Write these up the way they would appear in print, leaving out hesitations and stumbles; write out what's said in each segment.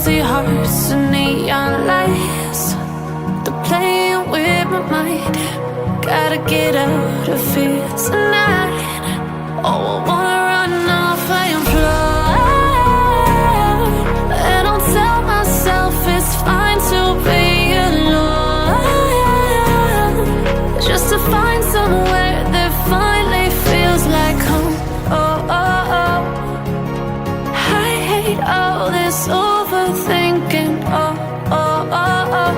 Empty hearts and neon lights, they're playing with my mind. Gotta get out of here tonight. Oh, I wanna run off and fly, and I'll tell myself it's fine to be alone, just to find somewhere that finally feels like home. Oh, oh, oh. I hate all this overthinking. Oh, oh, oh, oh.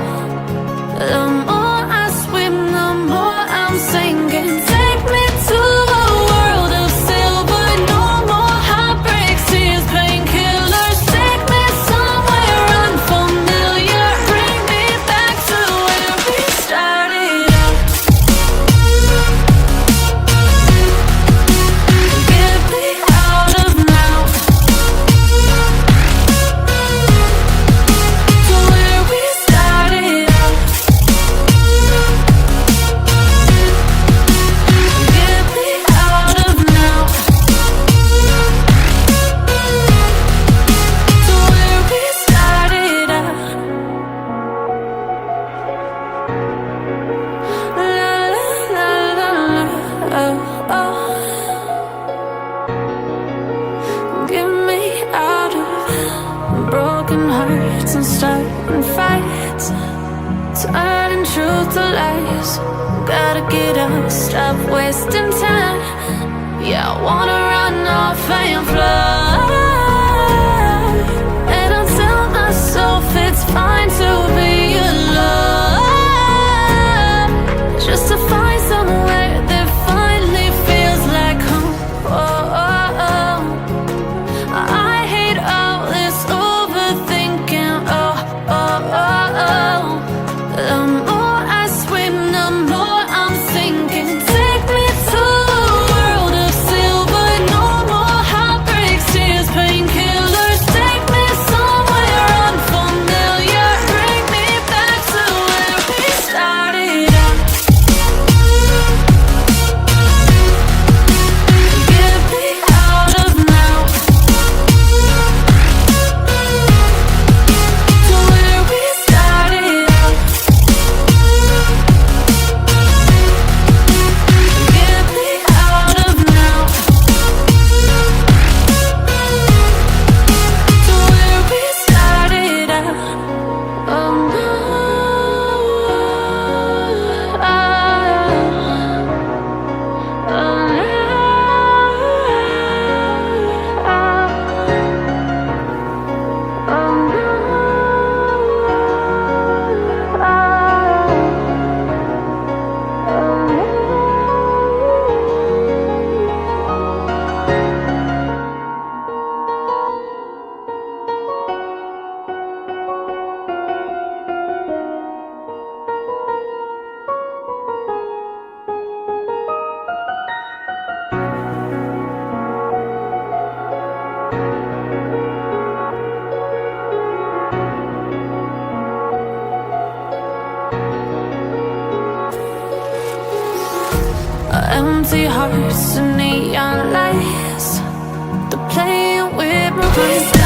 The more I swim, the more I'm sinking. Take me to a world of silver. No more heartbreaks, tears, painkillers. Take me somewhere unfamiliar. Bring me back to where we started out. Get me out of now, to where we started out. Get me out of now, to where we started out. La la la la la, oh, oh. Get me out of broken hearts and starting fights, turning truth to lies. Gotta get up, stop wasting time. Yeah, I wanna run off and fly, and I'll tell myself it's fine to be alone, just to find somewhere that finally feels like home. Oh, oh, oh. I hate all this overthinking. Oh, oh, oh, oh. The more I swim, the more I'm sinking. Take me to a world of silver. No more heartbreaks, tears, painkillers. Take me somewhere unfamiliar. Bring me back to where we started out. Get me out of now, to where we started out. Get me out of now, to where we started out. Oh no, oh empty hearts and neon lights, they're playing with my mind.